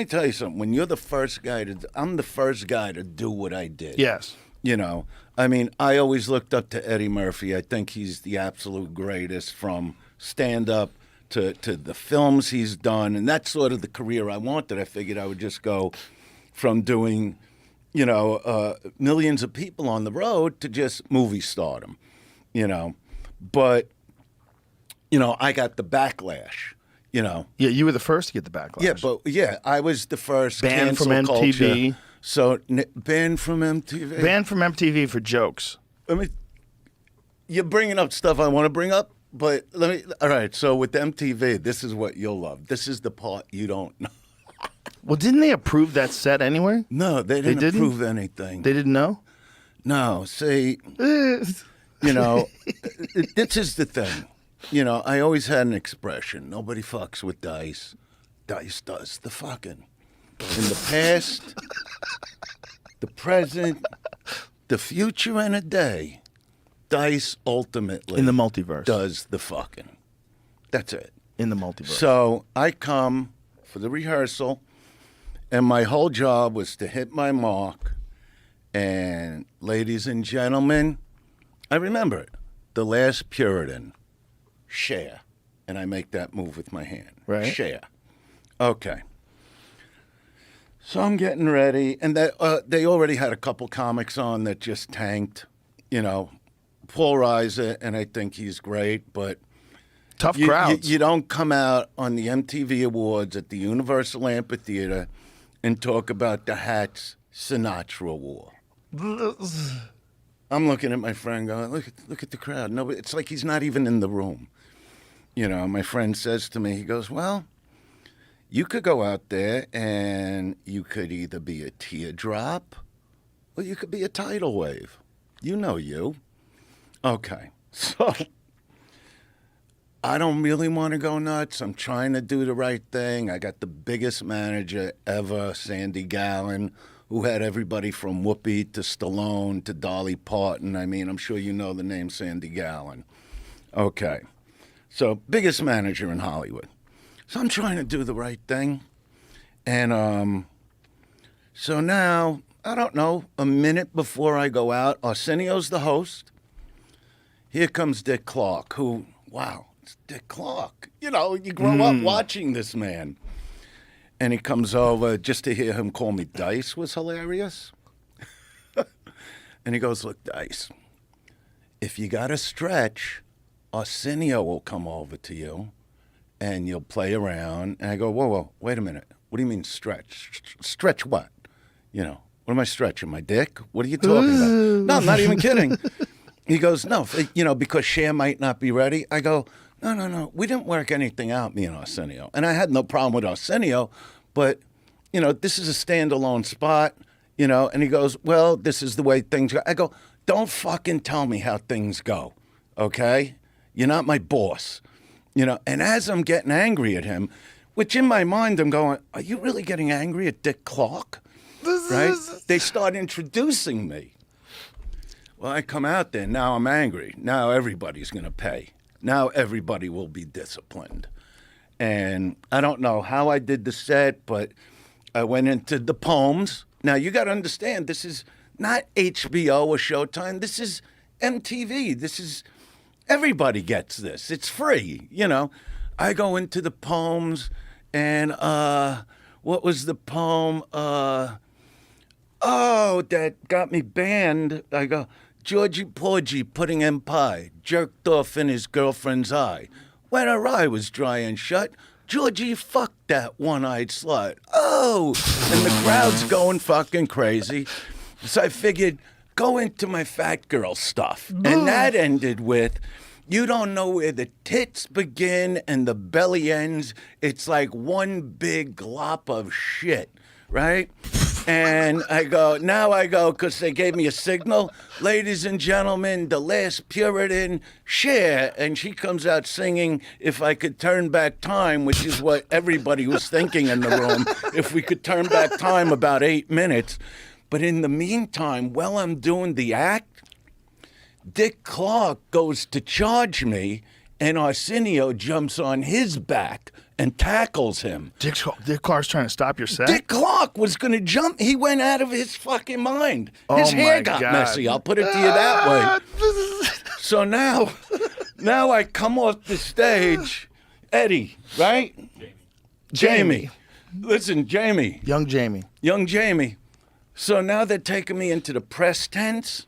me tell you something. When you're the first guy I'm the first guy to do what I did. Yes. You know, I mean, I always looked up to Eddie Murphy. I think he's the absolute greatest from stand-up to the films he's done. And that's sort of the career I wanted. I figured I would just go from doing, you know, millions of people on the road to just movie stardom, you know. But, you know, I got the backlash, you know. Yeah, you were the first to get the backlash. Yeah, but I was the first Banned from cancel MTV. culture. So banned from MTV. Banned from MTV for jokes. I mean, you're bringing up stuff I want to bring up, but all right, so with MTV, this is what you'll love. This is the part you don't know. Well, didn't they approve that set anyway? No, they didn't approve anything. They didn't know? No, see, you know, this is the thing. You know, I always had an expression, nobody fucks with Dice. Dice does the fucking. In the past, the present, the future, and a day, Dice ultimately In the multiverse. does the fucking. That's it. In the multiverse. So I come for the rehearsal, and my whole job was to hit my mark. And ladies and gentlemen, I remember it. The Last Puritan, share. And I make that move with my hand. Right. Share. Okay. So I'm getting ready, and they already had a couple comics on that just tanked, you know. Paul Reiser, and I think he's great, but Tough crowds. You don't come out on the MTV Awards at the Universal Amphitheater and talk about the hats Sinatra wore. I'm looking at my friend going, look at the crowd. No, it's like he's not even in the room. You know, my friend says to me, he goes, well, you could go out there and you could either be a teardrop or you could be a tidal wave. You know you. Okay, so I don't really want to go nuts. I'm trying to do the right thing. I got the biggest manager ever, Sandy Gallen, who had everybody from Whoopi to Stallone to Dolly Parton. I mean, I'm sure you know the name Sandy Gallen. Okay, so biggest manager in Hollywood. So I'm trying to do the right thing. And so now, I don't know, a minute before I go out, Arsenio's the host. Here comes Dick Clark, who, wow, it's Dick Clark. You know, you grow up watching this man. And he comes over, just to hear him call me Dice was hilarious. And he goes, look, Dice, if you got to stretch, Arsenio will come over to you and you'll play around. And I go, whoa, wait a minute. What do you mean stretch? Stretch what? You know, what am I stretching? My dick? What are you talking about? No, I'm not even kidding. He goes, no, you know, because Cher might not be ready. I go, no. We didn't work anything out, me and Arsenio. And I had no problem with Arsenio, but, you know, this is a standalone spot, you know. And he goes, well, this is the way things go. I go, don't fucking tell me how things go, okay? You're not my boss. You know, and as I'm getting angry at him, which in my mind I'm going, are you really getting angry at Dick Clark? Right? They start introducing me. Well, I come out there, now I'm angry. Now everybody's going to pay. Now everybody will be disciplined. And I don't know how I did the set, but I went into the poems. Now, you got to understand, this is not HBO or Showtime. This is MTV. This is... Everybody gets this. It's free, you know. I go into the poems, and what was the poem? That got me banned. I go, Georgie Porgy pudding and pie, jerked off in his girlfriend's eye. When her eye was dry and shut, Georgie fucked that one-eyed slut. Oh, and the crowd's going fucking crazy. So I figured, go into my fat girl stuff. And that ended with, you don't know where the tits begin and the belly ends. It's like one big glop of shit, right? And I go, because they gave me a signal. Ladies and gentlemen, the Last Puritan, Cher. And she comes out singing, If I Could Turn Back Time, which is what everybody was thinking in the room. If we could turn back time about 8 minutes. But in the meantime, while I'm doing the act, Dick Clark goes to charge me, and Arsenio jumps on his back and tackles him. Dick Clark's trying to stop your set? Dick Clark was going to jump. He went out of his fucking mind. His Oh, hair my got God. messy. I'll put it to you that way. So now I come off the stage, Eddie, right? Jamie. Listen, Jamie. Young Jamie. Young Jamie. So now they're taking me into the press tents.